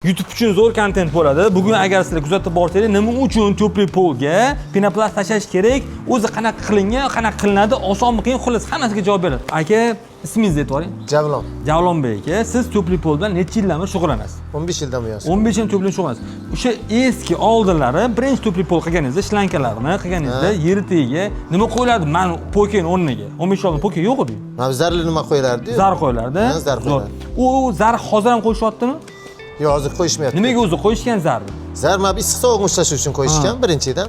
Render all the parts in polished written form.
YouTube uchun zo'r kontent bo'ladi. Bugun agar sizlar kuzatib borsanglar, nima uchun to'pli polga penoplast tashlash kerak, o'zi qanaqa qilingan, qanaqa qilinadi, osonmi qiyin, xullas hammasiga javob beradi. Aka, ismingizni aytib boring. Javlon. Javlonbek aka, siz to'pli pol bilan necha yildan beri shug'ullanasiz? 15 yildan buyon. 15 yil to'pli shug'ullanasiz. O'sha eski oldinlari birinchi to'pli pol qilganingizda, shlankalarni qilganingizda yer tagiga nima qo'yiladi? Men pokening o'rniga. 15 yil oldin poke yo'q edi. Mana zarli nima qo'yilardi? Zar qo'yilardi. Zar qo'yilardi. U zar hozir ham qo'yishyaptimi? Yo'q, hozir qo'yishmayapti. Nimaga o'zi qo'yishgan zarni? Zar mana issiq sovuqni ushlash uchun qo'yishgan birinchidan.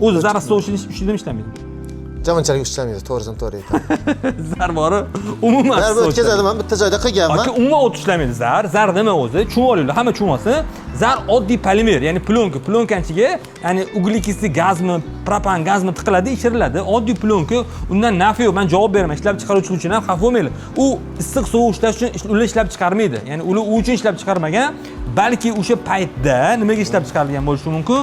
O'zi zar sovuqni ishlaydimi, ishlamaydi? Jamoatchilik ishlamaydi, to'g'risini to'g'ri aytaman. Zar bori umuman zar o'tkazadi, men bitta joyda qilganman. Aka, umuman o't ishlamaydi zar. Zar nima o'zi? Tushunib olinglar, hamma tushunsin. Zar oddiy polimer, ya'ni plyonka. Plyonkaniga, ya'ni uglekislik gazmi, propan gazmi tiqiladi, ishiriladi. Oddiy plyonka, undan nafi yo'q. Men javob beraman. Ishlab chiqaruvchi uchun ham xafa bo'lmanglar. U issiq sovuq ishlash uchun ular ishlab chiqarmaydi. Ya'ni ular u uchun ishlab chiqarmagan, balki o'sha paytda nimaga ishlab chiqarilgan bo'lishi mumkin?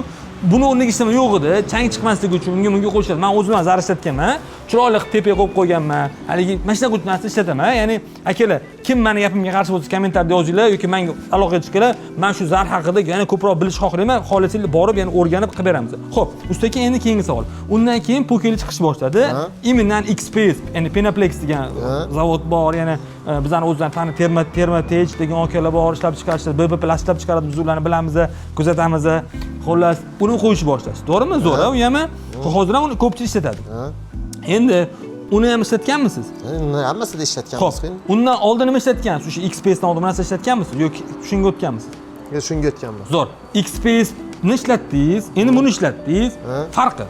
Buni o'rniga ishlama yo'q edi, chang chiqmasligi uchun bunga qo'shiladi. Men o'zim zar ishlatganman, chiroyli qilib tepaga qo'yib qo'yganman. Haligi mana shunaqa narsa ishlataman. Ya'ni akalar, kim meni gapimga qarshi bo'lsa kommentariyada yozinglar yoki menga aloqa qilishinglar. Men shu zar haqida yana ko'proq bilish xohlayman. Xohlasanglar borib, ya'ni o'rganib qilib beramiz. Xo'p, ustaki endi keyingi savol. Undan keyin pokeli chiqish boshladi. Imindan XPS, ya'ni Penaplex degan zavod bor, yana bizning o'zimizdan tani Termatech degan akalar bor, ishlab chiqarishda BBP ishlab chiqaradi, biz ularni bilamiz, kuzatamiz. Xullas, buni qo'yish boshlashdi. To'g'rimi? Zo'r, u ham hozir ham uni ko'pchilik ishlatadi. Endi uni ham ishlatganmisiz? Hammasida ishlatganmiz. Undan oldin nima ishlatgansiz? O'sha XPS dan oldin narsa ishlatganmisiz yoki shunga o'tganmisiz? Yo'q, shunga o'tganman. Zo'r. XPS ni ishlatdingiz, endi buni ishlatdingiz. Farqi?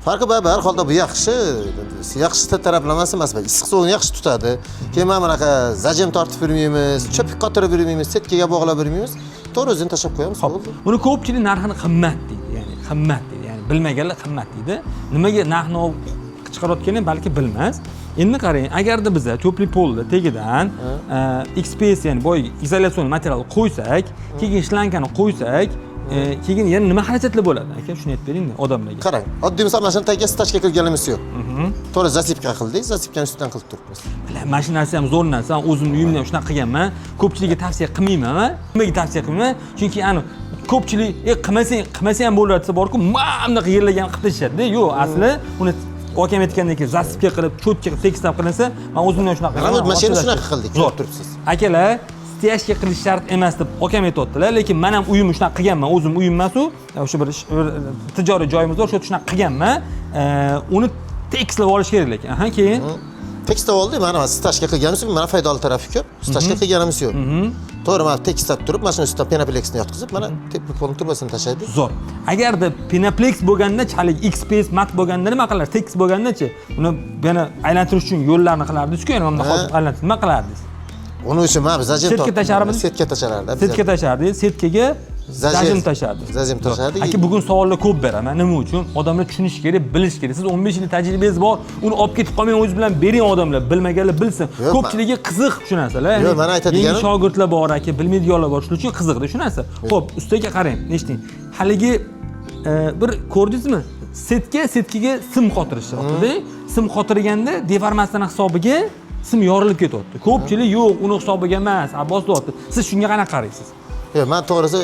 Farqi bor, har holda bu yaxshi taraflamasi emas, issiq sovuqni yaxshi tutadi. Keyin mana bunaqa zajem tortib yurmaymiz, cho'pik qotirib yurmaymiz, setkaga bog'lab yurmaymiz. To'g'ri o'zini tashab qo'yamiz. Buni ko'pchilik narxini qimmat deydi, ya'ni qimmat deydi. Ya'ni bilmaganlar qimmat deydi. Nimaga narxni chiqarayotganini balki bilmas. Endi qarang, agarda biz to'pli polni tagidan XPS, ya'ni boy izolyatsion material qo'ysak, keyin shlankani qo'ysak, keyin yana nima xarajatlar bo'ladi? Aka, shuni aytib bering odamlarga. Qarang, oddiy misol mana shuni tagiga stachka qilganimiz yo'q. To'g'ri zasipka qildik, zasipkani ustidan qilib turibmiz. Mana shu narsa ham zo'r narsa. O'zimning uyimda ham shunaqa qilganman. Ko'pchilikka tavsiya qilmayman. Nimaga tavsiya qilmayman? Chunki ani ko'pchilik qilmasa ham bo'ladi desa borku, mana bunaqa yerlarga qilib tashlaydi. Yo'q, asli uni okam aytgandek zasipka qilib, cho'tka qilib tekstab qilinsa, men o'zimdan shunaqa qilganman. Mana shuni shunaqa qildik, ko'rib turibsiz. Akalar, stiyashga qilish shart emas deb okam aytayotdilar, lekin men ham uyimni shunaqa qilganman. O'zim uyim emas-u, o'sha bir tijoriy joyimiz bor, shu shunaqa qilganman. Uni tekslab olish kerak lekin. Keyin tekslab oldik, mana stachka qilganimiz, mana foydali tarafi ko'p. Stachka qilganimiz yo'q. To'g'ri, mana tekslab turib, mana shuni ustiga Penaplexni yotqizib, mana polni turbasini tashlaydi. Zo'r. Agarda Penaplex bo'lganda, hali XPS mat bo'lganda nima qilar? Tekis bo'lganda-chi, uni yana aylantirish uchun yo'llarni qilardingiz-ku, yana unda hozir aylantirib nima qilardingiz? Uning uchun mana biz zajem setga tasharmiz. Setga tasharardi. Setga tashardi, setkaga zajem tashardi. Zajem tashardi. Aka, bugun savollar ko'p beraman. Nima uchun? Odamlar tushunishi kerak, bilish kerak. Siz 15 yil tajribangiz bor, uni olib ketib qolmang, o'zingiz bilan bering odamlar, bilmaganlar bilsin. Ko'pchiligiga qiziq shu narsalar. Yo'q, men aytadiganim, yangi shogirdlar bor aka, bilmaydiganlar bor, shuning uchun qiziqdi shu narsa. Xo'p, ustiga qarang, eshiting. Haligi bir ko'rdingizmi? Setkaga sim qotirishyapti-da. Sim qotirganda deformatsiyaning hisobiga sim yorilib ketyapti. Ko'pchilik yo'q, uni hisobiga emas, Abbos deyapti. Siz shunga qanaqa qaraysiz? Yo'q, men to'g'risi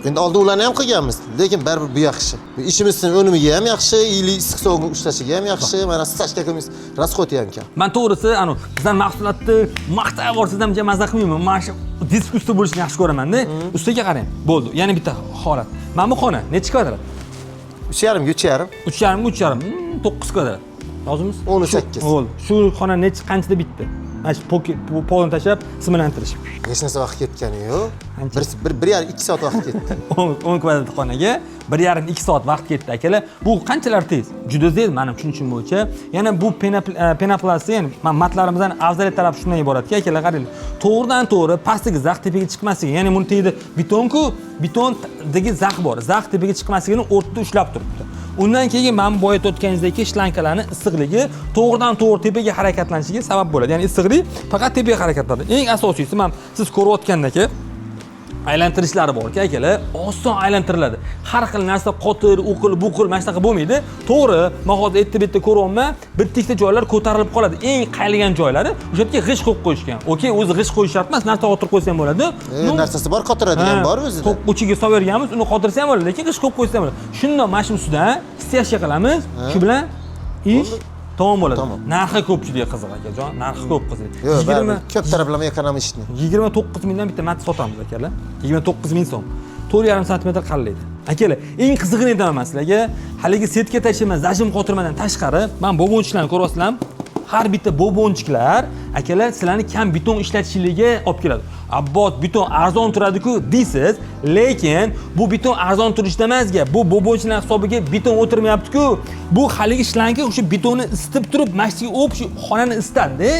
endi oldin ularni ham qilganmiz, lekin baribir bu yaxshi. Ishimizning unimiga ham yaxshi, issiq sovuqni ushlashiga ham yaxshi, mana stachka qilamiz, rasxoti ham kam. Men to'g'risi, bizdan mahsulotni maqtab borsiz ham maza qilmayman. Men shu diskussiya bo'lishini yaxshi ko'raman-da. Ustiga qarang. Bo'ldi. Yana bitta holat. Mana bu xona necha kvadrat? 3,5 3,5. 3,5 9 kvadrat. Rozimiz? 18. Bo'ldi. Shu xona qanchada bitdi? Mana shu polni tashlab, simlantirish. Hech narsa vaqt ketgani yo'q. 1,5-2 soat vaqt ketdi. 10 kvadrat xonaga 1,5-2 soat vaqt ketdi akalar. Bu qanchalar tez? Juda tez mening tushunishim bo'yicha. Yana bu Penaplast, ya'ni matlarimizdan afzaliyat tarafi shundan iboratki, akalar qaranglar. To'g'ridan-to'g'ri pastdagi zax tepaga chiqmasligi, ya'ni buni tagida betonku, betondagi zax bor. Zax tepaga chiqmasligini o'rtada ushlab turibdi. Undan keyin men boya aytayotganingizdek shlankalarning issiqligi to'g'ridan-to'g'ri tepaga harakatlanishiga sabab bo'ladi. Ya'ni issiqlik faqat tepaga harakatlanadi. Eng asosiysi, men siz ko'rayotgandek aylantirishlari bor-ku akalar, oson aylantiriladi. Har xil narsa qotir, u qil, bu qil, mana shunaqa bo'lmaydi. To'g'ri, men hozir bitta ko'ryapman, bitta joylar ko'tarilib qoladi. Eng qayligan joylari o'sha yerga g'isht qo'yib qo'yishgan. Okey, o'zi g'isht qo'yish shart emas, narsa qotirib qo'ysa ham bo'ladi. Narsasi bor, qotiradigan bor o'zida. To'qqichiga so'verganmiz, uni qotirsa ham bo'ladi, lekin g'isht qo'yib qo'ysa ham bo'ladi. Shundan mana shu ustidan hissiyashga qilamiz. Shu bilan ish tamom bo'ladi. Narxi ko'pchilikga qiziq akajon, narxi ko'p qiziq. 20 ko'p taraflama ekonomik ishni. 29 mingdan bitta mat sotamiz akalar. 29 ming so'm. 4,5 sm qallaydi. Akalar, eng qizig'ini aytaman sizlarga, haligi setga tashlama, zajim qotirmadan tashqari, men bobonchilarni ko'ryapsizlar. Har bitta bobonchiklar akalar sizlarni kam beton ishlatishligiga olib keladi. Abbot beton arzon turadi-ku deysiz, lekin bu beton arzon turishda emasga, bu bobonchilar hisobiga beton o'tirmayapti-ku. Bu haligi shlanka o'sha betonni isitib turib, mashtiga o'p shu xonani isitadi.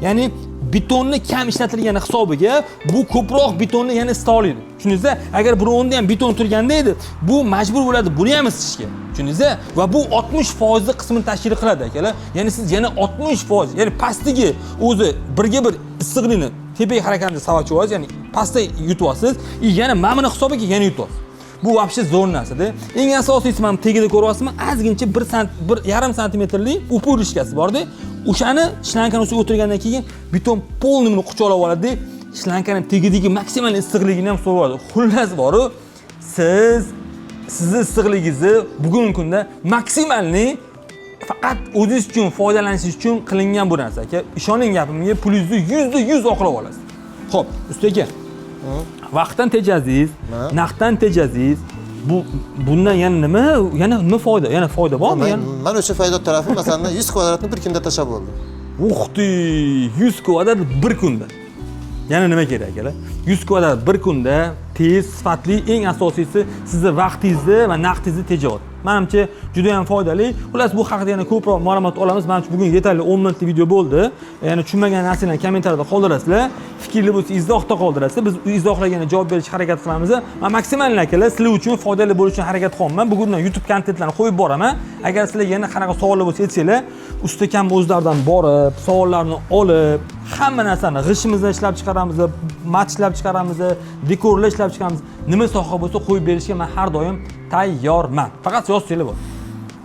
Ya'ni betonni kam ishlatilgani hisobiga bu ko'proq betonni yana isita oladi. Tushundingizmi? Agar birovida ham beton turganda edi, bu majbur bo'ladi buni ham isitishga. Tushundingizmi? Va bu 60% ni qismini tashkil qiladi akalar. Ya'ni siz yana 60%, ya'ni pastdagi o'zi birga bir issiqlikni tepaga harakatni sababchi bo'lasiz, ya'ni pastda yutyapsiz, yana mana buni hisobiga yana yutyapsiz. Bu вообще zo'r narsa-da. Eng asosiysi mana tegida ko'ryapsizmi? Ozgincha 1,5 santimetrlik upurishkasi bor-da. O'shani shlankani ustiga o'tirgandan keyin beton polnimni quchoqlab oladi. Shlankaning tegidagi maksimal issiqligini ham sug'urib oladi. Xullas boru, sizni issiqligingizni bugungi kunda maksimalni faqat o'zingiz uchun foydalanishingiz uchun qilingan bu narsa aka. Ishoning gapimga, pulingizni %100 oqlab olasiz. Xo'p, ustiga vaqtdan tejazingiz, naqddan tejazingiz. Bundan yana nima foyda? Yana foyda bormi? Men o'sha foyda tarafi masalan 100 kvadratni bir kunda tashab bo'ldim. Uxti, 100 kvadrat bir kunda. Yana nima kerak akalar? 100 kvadrat bir kunda tez, sifatli, eng asosiysi sizni vaqtingizni va naqdingizni tejayapti. Menimcha juda ham foydali. Xullas bu haqida yana ko'proq ma'lumot olamiz. Menimcha bugun yetarli 10 minutlik video bo'ldi. Ya'ni tushunmagan narsalarni kommentariyada qoldirasizlar. Fikrli bo'lsa izohda qoldirasizlar. Biz izohlarga javob berishga harakat qilamiz. Men maksimal akalar sizlar uchun foydali bo'lish uchun harakat qilaman. Bugundan YouTube kontentlarni qo'yib boraman. Agar sizlarga yana qanaqa savollar bo'lsa aytsanglar, ustakam o'zlaridan borib, savollarni olib, hamma narsani g'ishimizni ishlab chiqaramiz, mat ishlab chiqaramiz, dekorlar ishlab chiqaramiz. Nima soha bo'lsa qo'yib berishga men har doim tayyorman. Faqat yozsanglar bo'ladi.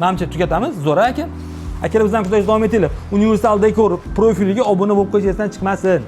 Menimcha tugatamiz. Zo'r aka. Akalar bizdan kuzatishda davom etinglar. Universal dekor profiliga obuna bo'lib qo'yishingizdan chiqmasin.